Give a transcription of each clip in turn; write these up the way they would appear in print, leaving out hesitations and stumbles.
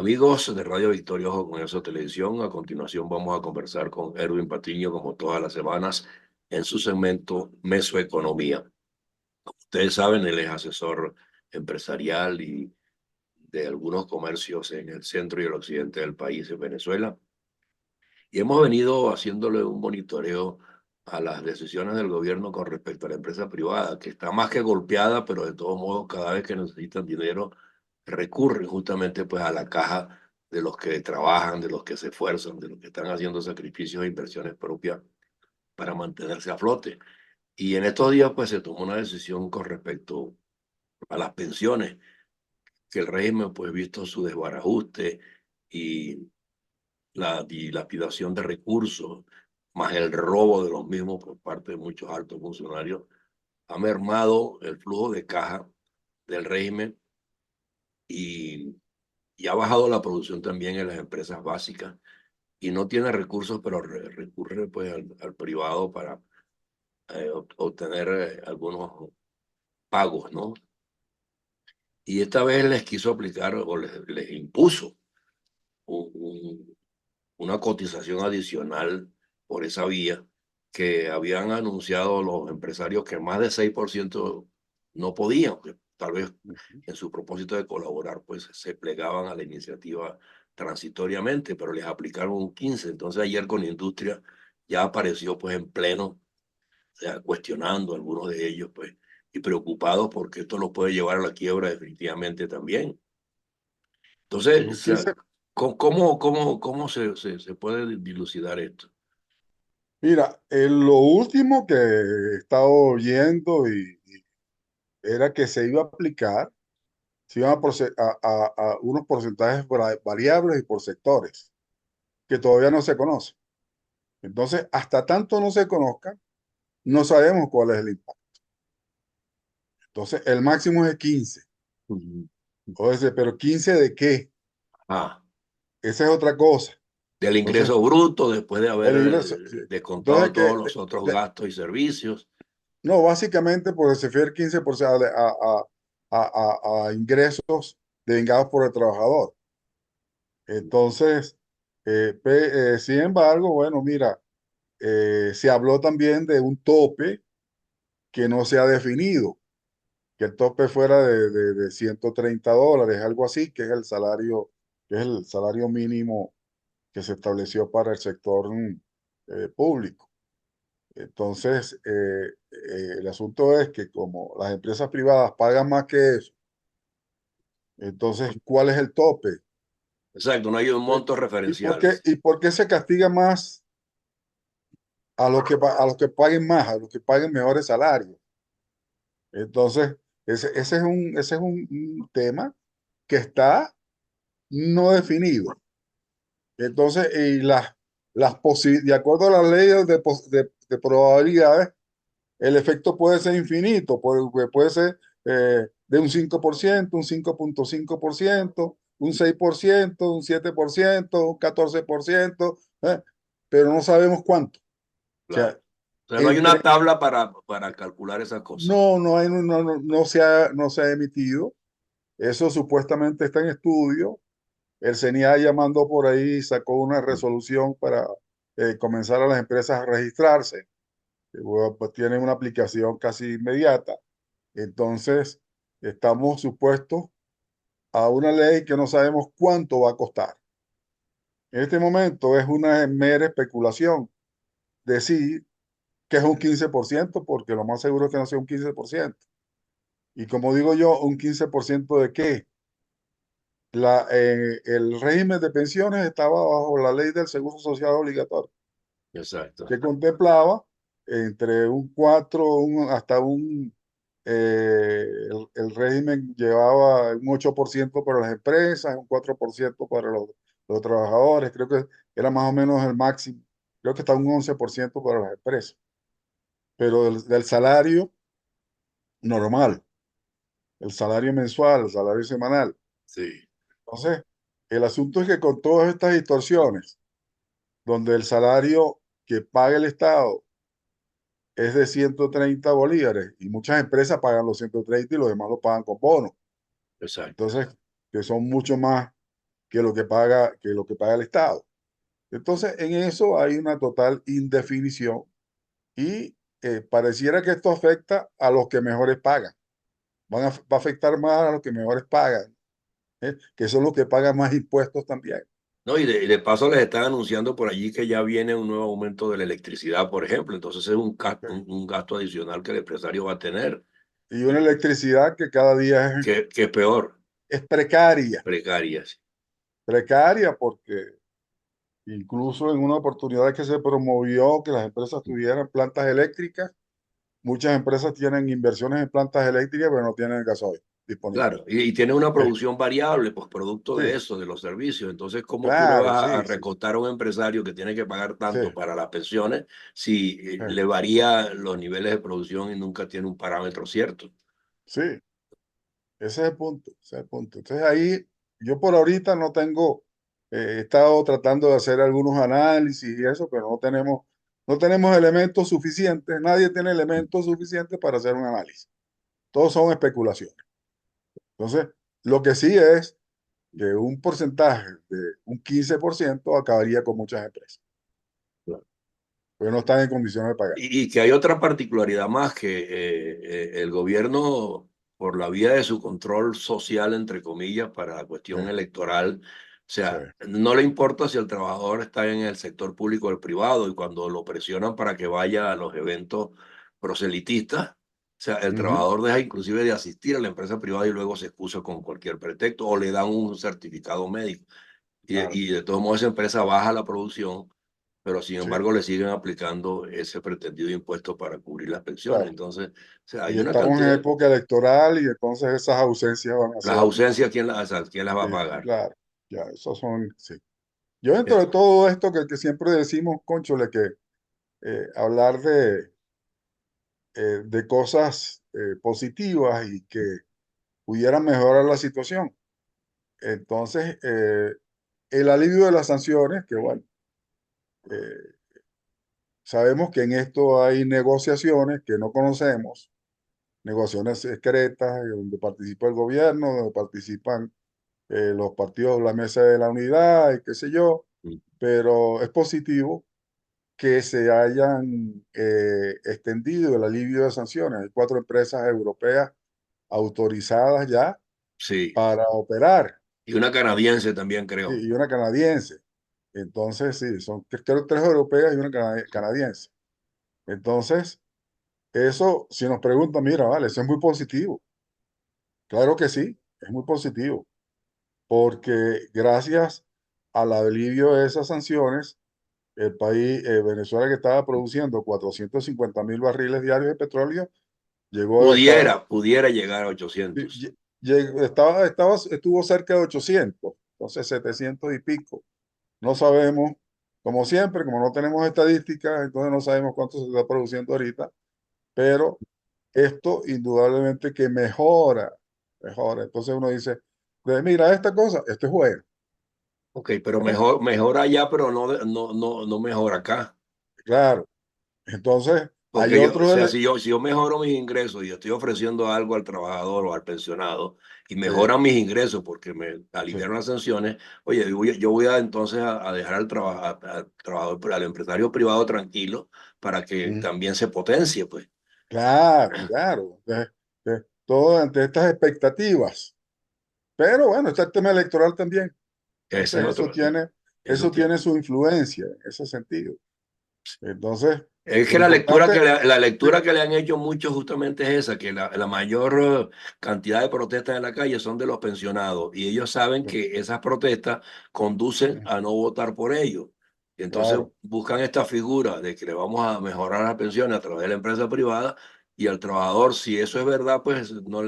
Amigos de Radio Victoria Ojo con Eso Televisión, a continuación vamos a conversar con Erwin Patiño, como todas las semanas, en su segmento Mesoeconomía. Como ustedes saben, él es asesor empresarial y de algunos comercios en el centro y el occidente del país, en Venezuela. Y hemos venido haciéndole un monitoreo a las decisiones del gobierno con respecto a la empresa privada, que está más que golpeada, pero de todos modos, cada vez que necesitan dinero, recurren justamente pues a la caja de los que trabajan, de los que se esfuerzan, de los que están haciendo sacrificios e inversiones propias para mantenerse a flote. Y en estos días pues se tomó una decisión con respecto a las pensiones, que el régimen pues visto su desbarajuste y la dilapidación de recursos, más el robo de los mismos por parte de muchos altos funcionarios, ha mermado el flujo de caja del régimen y, y ha bajado la producción también en las empresas básicas y no tiene recursos, pero recurre pues al privado para obtener algunos pagos, ¿no? Y esta vez les quiso aplicar o les impuso un, un, una cotización adicional por esa vía que habían anunciado los empresarios que más de 6% no podían, que tal vez en su propósito de colaborar, pues se plegaban a la iniciativa transitoriamente, pero les aplicaron un 15%. Entonces ayer con la industria ya apareció pues en pleno, o sea, cuestionando a algunos de ellos, pues, y preocupados porque esto los puede llevar a la quiebra definitivamente también. Es Entonces, o un sea, 15. ¿cómo se puede dilucidar esto? Mira, lo último que he estado oyendo era que se iba a aplicar, se iban a unos porcentajes variables y por sectores, que todavía no se conocen. Entonces, hasta tanto no se conozcan, no sabemos cuál es el impacto. Entonces, el máximo es 15. Ujú. O sea, pero 15 ¿de qué? Ah, Esa es otra cosa. del Entonces, ingreso bruto después de haber el ingreso, sí. descontado Entonces, todos los otros gastos y servicios. no, básicamente porque se refiere 15% a ingresos devengados por el trabajador. Entonces, sin embargo, bueno, mira, se habló también de un tope que no se ha definido, que el tope fuera de $130, algo así, que es el salario mínimo que se estableció para el sector público. Entonces, el asunto es que como las empresas privadas pagan más que eso, entonces, ¿cuál es el tope? Exacto, no hay un monto referencial. Y por qué se castiga más a los que paguen más, a los que paguen mejores salarios? Entonces, ese es un tema que está no definido. Entonces, de acuerdo a las leyes de probabilidades, el efecto puede ser infinito, puede ser de un 5%, un 5,5%, un 6%, un 7%, un 14%, pero no sabemos cuánto. O Claro. sea, O sea, no hay una entre, tabla para calcular esas cosas. no se ha emitido. Eso supuestamente está en estudio. El CENIA mandó por ahí, sacó una resolución para comenzar a las empresas a registrarse. Bueno, pues tienen una aplicación casi inmediata. Entonces, estamos supuestos a una ley que no sabemos cuánto va a costar. En este momento es una mera especulación decir que es un 15%, porque lo más seguro es que no sea un 15%. Y como digo yo, ¿un 15% de qué? El régimen de pensiones estaba bajo la ley del Seguro Social Obligatorio, Exacto. que contemplaba entre un 4 hasta el régimen llevaba un 8% para las empresas, un 4% para los trabajadores, creo que era más o menos el máximo, creo que está un 11% para las empresas, pero del salario normal, el salario mensual, el salario semanal. Sí. Entonces, el asunto es que con todas estas distorsiones, donde el salario que paga el Estado es de 130 bolívares y muchas empresas pagan los 130 y los demás lo pagan con bonos. Exacto. Entonces, que son mucho más que lo que paga el Estado. Entonces, en eso hay una total indefinición y pareciera que esto afecta a los que mejores pagan. Va a afectar más a los que mejores pagan, que son los que pagan más impuestos también. No, y de paso les están anunciando por allí que ya viene un nuevo aumento de la electricidad, por ejemplo. Entonces es un gasto adicional que el empresario va a tener, Y una electricidad que cada día que es peor, es precaria, precaria. Sí. precaria porque incluso en una oportunidad que se promovió que las empresas tuvieran plantas eléctricas, muchas empresas tienen inversiones en plantas eléctricas, pero no tienen gasoil disponible. Claro, y tiene una Eh, producción variable, pues producto de sí, eso, de los servicios. Entonces, ¿cómo tú le claro, vas a sí, sí, recostar a un empresario que tiene que pagar sí, tanto para las pensiones si eh, le varía los niveles de producción y nunca tiene un parámetro cierto? sí, ese es el punto, ese es el punto. Entonces ahí yo por ahorita no tengo, he estado tratando de hacer algunos análisis y eso, pero no tenemos elementos suficientes, nadie tiene elementos suficientes para hacer un análisis. Todos son especulaciones. Entonces, lo que sí es que un porcentaje de un 15% acabaría con muchas empresas, porque no están en condiciones de pagar. Y que hay otra particularidad más que el gobierno, por la vía de su control social, entre comillas, para la Sí, cuestión electoral, o sí, sea, no le importa si el trabajador está en el sector público o el privado, y cuando lo presionan para que vaya a los eventos proselitistas, o sea, el ujú, trabajador deja inclusive de asistir a la empresa privada y luego se excusa con cualquier pretexto o le dan un certificado médico. claro, Y de todos modos esa empresa baja la producción, pero sin sí, embargo le siguen aplicando ese pretendido impuesto para cubrir las pensiones. claro. Entonces, o sea, hay Y una estamos en cantidad, época electoral y entonces esas ausencias van a las ser, ausencias, ¿quién las va a sí, pagar? claro, ya, esos son, sí. Yo dentro de Eso, todo esto que siempre decimos, cónchole, que hablar de cosas positivas y que pudieran mejorar la situación. Entonces, el alivio de las sanciones, que bueno, eh, sabemos que en esto hay negociaciones que no conocemos, negociaciones secretas donde participa el gobierno, donde participan los partidos de la Mesa de la Unidad y qué sé yo, pero es positivo que se hayan extendido el alivio de sanciones. Hay 4 empresas europeas autorizadas ya sí, para operar y una canadiense también creo. y una canadiense. Entonces, sí, son creo 3 europeas y una canadiense. Entonces, eso, si nos preguntan, mira, vale, eso es muy positivo. Claro que sí, es muy positivo, porque gracias al alivio de esas sanciones, el país, Venezuela, que estaba produciendo 450.000 barriles diarios de petróleo, llegó a estar, Pudiera llegar a 800. estuvo cerca de 800, entonces 700 y pico. No sabemos, como siempre, como no tenemos estadísticas, entonces no sabemos cuánto se está produciendo ahorita, pero esto indudablemente que mejora, mejora. Entonces uno dice, pues mira, esta cosa, esto es bueno. Ok, pero ¿Eh? mejor allá, pero no mejor acá. Claro. Entonces, hay Porque yo, o otros, sea, si yo mejoro mis ingresos y estoy ofreciendo algo al trabajador o al pensionado y sí, mejoran mis ingresos porque me sí, aliviaron las sanciones, oye, yo voy a entonces a dejar al trabajador, al empresario privado tranquilo para que mm, también se potencie, pues. claro, claro. Todo ante estas expectativas. Pero bueno, está el tema electoral también. Ese es Entonces, otro, eso eso tiene. tiene su influencia en ese sentido. Entonces, Es lo que la lectura importante, que le, la sí, lectura que le han hecho muchos justamente es esa, que la mayor cantidad de protestas en la calle son de los pensionados y ellos saben sí, que esas protestas conducen mm, a no votar por ellos. Y entonces claro, buscan esta figura de que le vamos a mejorar las pensiones a través de la empresa privada y al trabajador, si eso es verdad, pues no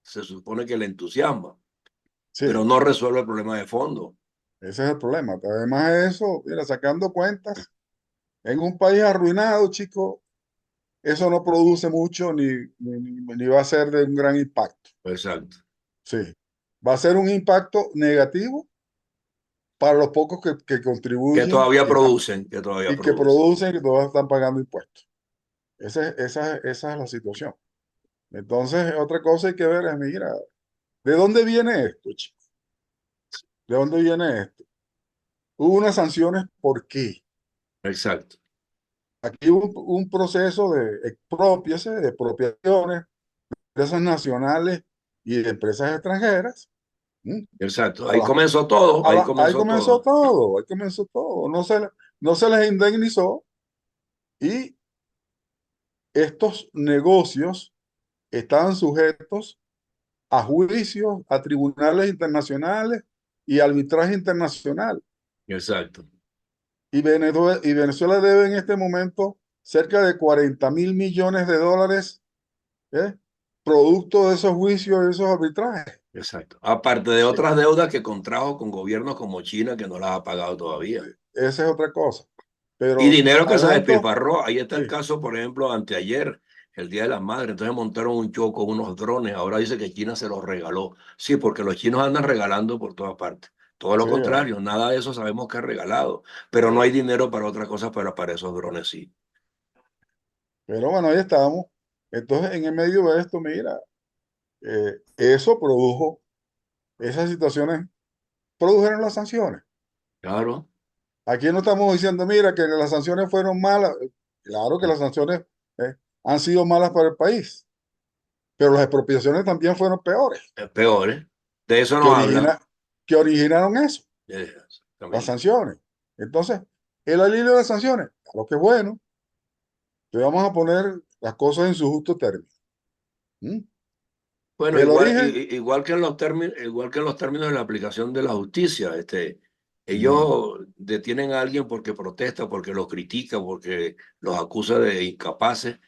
se supone que le entusiasma, pero sí, no resuelve el problema de fondo. ese es el problema. Además de eso, mira, sacando cuentas, en un país arruinado, chico, eso no produce mucho ni va a ser de un gran impacto. Exacto. Sí, va a ser un impacto negativo para los pocos que Que contribuyen todavía producen, que todavía y que producen. producen y que todos están pagando impuestos. Esa es la situación. Entonces, otra cosa hay que ver es, mira, ¿de dónde viene esto, chico? ¿De dónde viene esto? Hubo unas sanciones, ¿por qué? Exacto, Aquí hubo un proceso de expropiación, de expropiaciones de empresas nacionales y de empresas extranjeras. ¿M? exacto. A Ahí las- comenzó todo, ahí ahí comenzó comenzó todo. todo, ahí comenzó todo. No se les indemnizó y estos negocios estaban sujetos a juicios, a tribunales internacionales y arbitraje internacional. Exacto, Y Venezuela debe en este momento cerca de 40.000 millones de dólares, ¿eh? Producto de esos juicios y esos arbitrajes. exacto. Aparte de Sí, otras deudas que contrajo con gobiernos como China que no las ha pagado todavía. esa es otra cosa. Y Pero dinero que se adelanto, despilfarró. Ahí está el sí, caso, por ejemplo, anteayer, el Día de las Madres. Entonces montaron un show con unos drones. Ahora dice que China se los regaló. Sí, porque los chinos andan regalando por todas partes. Todo lo sí, contrario, nada de eso sabemos que es regalado. Pero no hay dinero para otra cosa, pero para esos drones sí. pero bueno, ahí estamos. Entonces, en el medio de esto, mira, eso produjo, esas situaciones produjeron las sanciones. Claro, Aquí no estamos diciendo, mira, que las sanciones fueron malas. Claro que las sanciones han sido malas para el país, pero las expropiaciones también fueron peores, es peor, ¿eh? De eso que, nos habla. que originaron eso, las Exactamente. sanciones. Entonces, el alivio de las sanciones, claro que es bueno, te vamos a poner las cosas en su justo término. ¿Mm? Bueno, El origen, igual que en los términos, igual que en los términos de la aplicación de la justicia, mm, ellos detienen a alguien porque protesta, porque lo critica, porque los acusa de incapaces,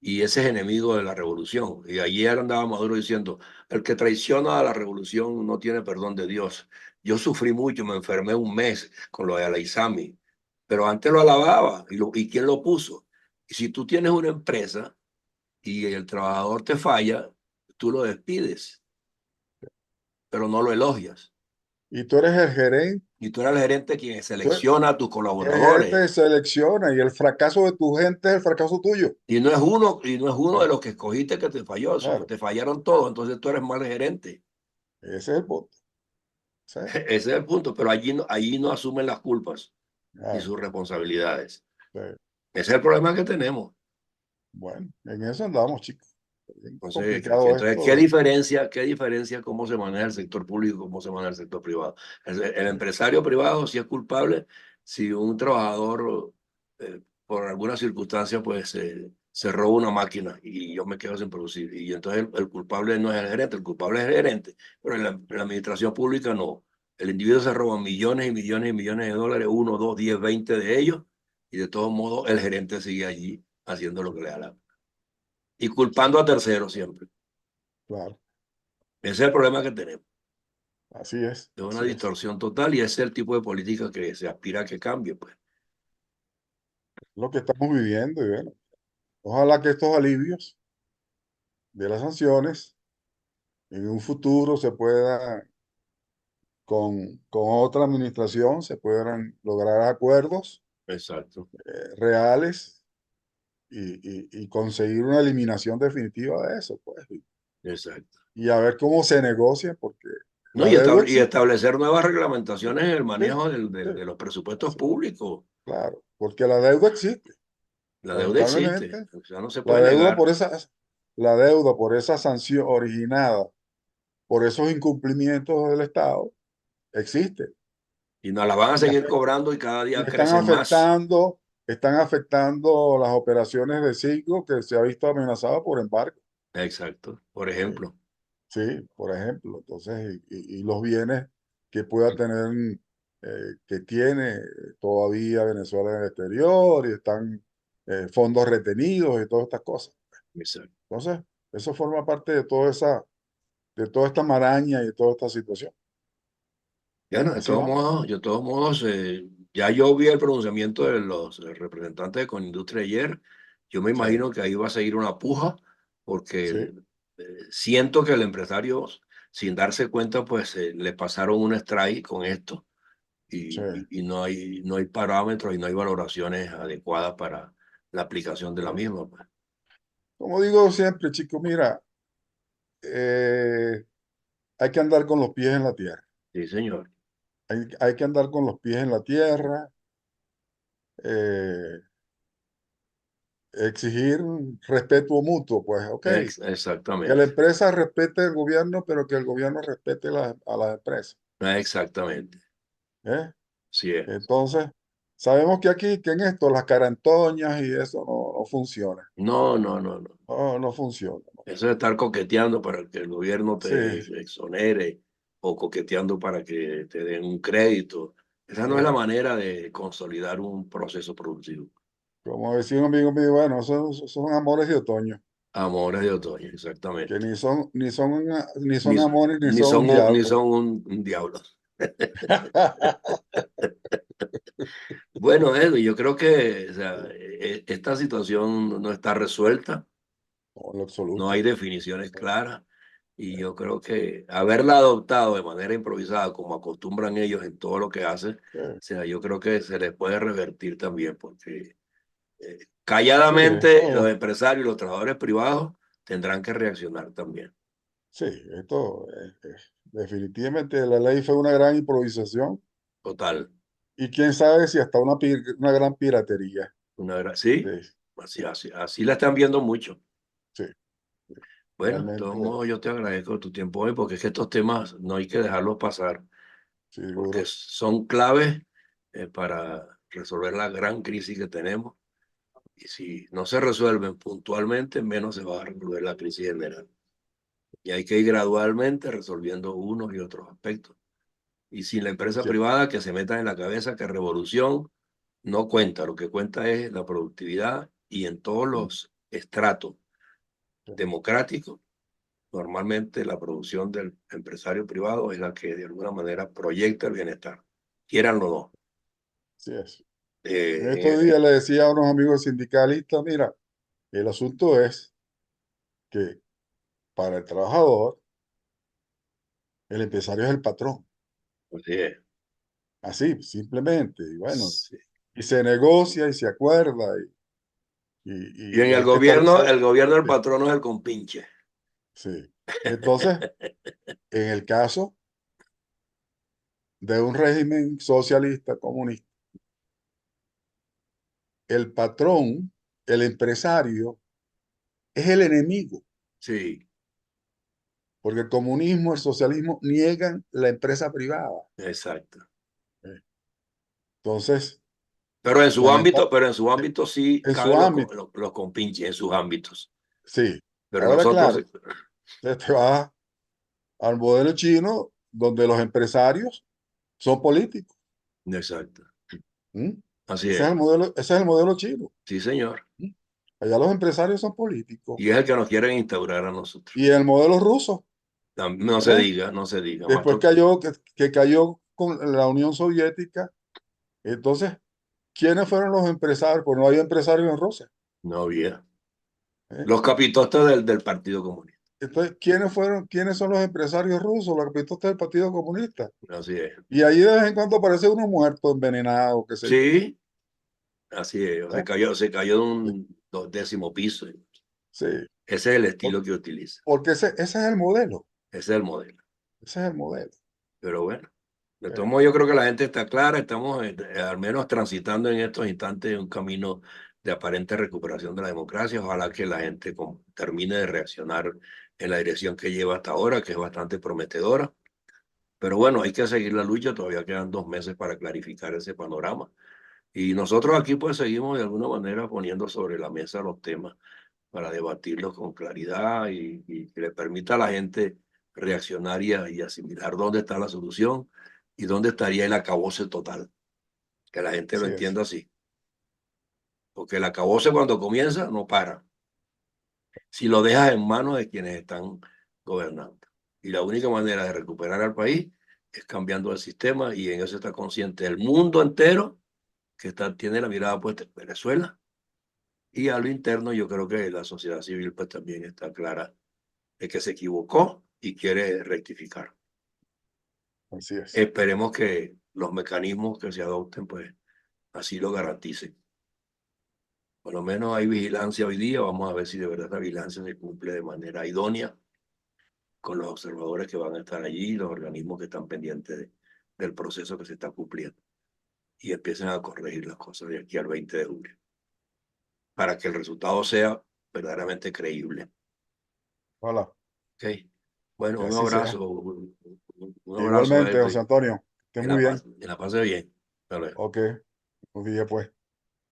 y ese es enemigo de la revolución. Y ayer andaba Maduro diciendo, el que traiciona a la revolución no tiene perdón de Dios. Yo sufrí mucho, me enfermé un mes con lo de Alaizami, pero antes lo alababa. ¿Y quién lo puso? Y si tú tienes una empresa y el trabajador te falla, tú lo despides, pero no lo elogias. y tú eres el gerente, Y tú eres el gerente quien tú selecciona a tus el gerente colaboradores. selecciona y el fracaso de tu gente es el fracaso tuyo. Y no es uno de Eh, los que escogiste que te falló, sino Claro, te fallaron todos, entonces tú eres mal gerente. ese es el punto. ¿Sí? Ese es el punto, pero allí no asumen las culpas ni Claro, sus responsabilidades. sí. Ese es el problema que tenemos. Bueno, en eso andamos, chicos. Bien Entonces, complicado ¿qué esto. diferencia cómo se maneja el sector público y cómo se maneja el sector privado? El empresario privado sí es culpable si un trabajador, por alguna circunstancia, pues se roba una máquina y yo me quedo sin producir. Y entonces el culpable no es el culpable es el gerente, pero en la administración pública no. El individuo se roba millones y millones y millones de dólares, 1, 2, 10, 20 de ellos, y de todos modos el gerente sigue allí haciendo lo que le da la y culpando a terceros siempre. Claro, Ese es el problema que tenemos. así es, Es una así es. distorsión total y ese es el tipo de política que se aspira a que cambie, pues. Lo que estamos viviendo y bueno, ojalá que estos alivios de las sanciones en un futuro se pueda, con otra administración, se puedan lograr acuerdos Exacto, reales y conseguir una eliminación definitiva de eso, pues. exacto. Y a ver cómo se negocia, porque No, la deuda y existe. establecer nuevas reglamentaciones en el Sí, manejo sí, de los presupuestos así, públicos. claro, porque la deuda existe. La deuda existe, Lamentablemente, o sea, no se la puede deuda negar por esa, la deuda por esa sanción originada por esos incumplimientos del Estado existe y nos la van a y, seguir cobrando y cada y día crecen más. están afectando las operaciones de Citgo que se ha visto amenazada por embargo. Exacto, por Eh, ejemplo. sí, por ejemplo. Entonces, y los bienes que pueda tener, que tiene todavía Venezuela en el exterior y están fondos retenidos y todas estas cosas. Exacto. Entonces, eso forma parte de toda esta maraña y de toda esta situación. Bueno, Bien, así vamos. de todos modos, ya yo vi el pronunciamiento de los representantes de Conindustria ayer. Yo me Sí, imagino que ahí va a seguir una puja, porque sí, siento que el empresario, sin darse cuenta, pues le pasaron un strike con esto sí. y no hay parámetros y no hay valoraciones adecuadas para la aplicación de la misma, pues. Como digo siempre, chicos, mira, eh, hay que andar con los pies en la tierra. Sí, señor. hay que andar con los pies en la tierra, eh, exigir respeto mutuo, pues, ok. Que la Exactamente, empresa respete al gobierno, pero que el gobierno respete a las empresas. exactamente. ¿Eh? Sí es. Entonces, sabemos que aquí, que en esto, las carantoñas y eso no funciona. No, no, no, no. No funciona. Eso de estar coqueteando para que el gobierno Sí, te exonere o coqueteando para que te den un crédito. Esa no es la sí. manera de consolidar un proceso productivo. Como decía un amigo mío, bueno, son amores de otoño, Amores de otoño, que exactamente. ni Ni, son amores ni ni son son un ni diablo. son un diablo. Bueno, Edu, yo creo que o sea, esta situación no está resuelta, No, en lo no hay absoluto. definiciones claras y yo creo que haberla adoptado de manera improvisada, como acostumbran ellos en todo lo que hacen, o Sí, sea, yo creo que se les puede revertir también, porque sí, calladamente los empresarios y los trabajadores privados tendrán que reaccionar también. sí, definitivamente la ley fue una gran improvisación Total, y quién sabe si hasta una gran piratería. sí, Sí, así la están viendo mucho. sí, Bueno, de todos realmente, modos yo te agradezco tu tiempo hoy porque es que estos temas no hay que dejarlos pasar porque seguro. son claves para resolver la gran crisis que tenemos y si no se resuelven puntualmente, menos se va a resolver la crisis general. Y hay que ir gradualmente resolviendo unos y otros aspectos. Y sin la empresa Sí, privada que se meta en la cabeza que revolución no cuenta, lo que cuenta es la productividad y en todos los estratos sí, democráticos. Normalmente la producción del empresario privado es la que de alguna manera proyecta el bienestar, quieran o no. sí es. En estos Eh, días le decía a unos amigos sindicalistas, mira, el asunto es que para el trabajador, el empresario es el patrón. así es. Así, simplemente. Y bueno, Sí. y se negocia y se acuerda Y en y hay que establecer. el gobierno del Sí, patrono es el compinche. sí. Entonces, en el caso de un régimen socialista comunista, el patrón, el empresario, es el enemigo, Sí, porque el comunismo, el socialismo niegan la empresa privada. exacto. ¿Eh? Entonces, Pero lamenta- en su ámbito sí en su caben ámbito, los compinches, en sus ámbitos. sí. Pero Ahora, nosotros, claro, te vas al modelo chino, donde los empresarios son políticos. exacto. ¿Mm? Así es. Ese es el modelo chino. Sí, señor. ¿Mm? Allá los empresarios son políticos. Y es el que nos quieren instaurar a nosotros. Y el modelo ruso, No se ¿eh? diga, no se diga. Después que cayó con la Unión Soviética. Entonces, ¿quiénes fueron los empresarios? Pues no había empresarios en Rusia. No había. ¿Eh? Los capitostes del Partido Comunista. Entonces, quiénes son los empresarios rusos? Los capitalistas del Partido Comunista. Así es. Y ahí de vez en cuando aparece uno muerto, envenenado, qué sé yo. Sí, así es. ¿Eh? Se cayó de Sí, un 12º piso. sí. Ese es el Por- estilo que utiliza. Porque ese es el modelo. Ese es el modelo. Ese es el modelo. Pero bueno, de todos ¿Eh? modos yo creo que la gente está clara. Estamos al menos transitando en estos instantes un camino de aparente recuperación de la democracia. Ojalá que la gente termine de reaccionar en la dirección que lleva hasta ahora, que es bastante prometedora. Pero bueno, hay que seguir la lucha. Todavía quedan 2 meses para clarificar ese panorama. Y nosotros aquí pues seguimos de alguna manera poniendo sobre la mesa los temas para debatirlos con claridad y que le permita a la gente reaccionar y asimilar dónde está la solución y dónde estaría el acabose total, que la gente lo Así es. entienda así, porque el acabose cuando comienza no para, si lo dejas en manos de quienes están gobernando. Y la única manera de recuperar al país es cambiando el sistema y en eso está consciente el mundo entero que tiene la mirada puesta en Venezuela. Y a lo interno yo creo que la sociedad civil pues también está clara de que se equivocó y quiere rectificar. Así es. Esperemos que los mecanismos que se adopten pues así lo garanticen. Por lo menos hay vigilancia hoy día, vamos a ver si de verdad la vigilancia se cumple de manera idónea con los observadores que van a estar allí, los organismos que están pendientes del proceso que se está cumpliendo y empiecen a corregir las cosas de aquí al 20 de julio para que el resultado sea verdaderamente creíble. Hola, ¿Ok? Bueno, que un así sea. abrazo, un abrazo, Igualmente, José Edwin. Antonio, que esté muy bien. Que la pase bien. Hasta luego. Ok, un día pues.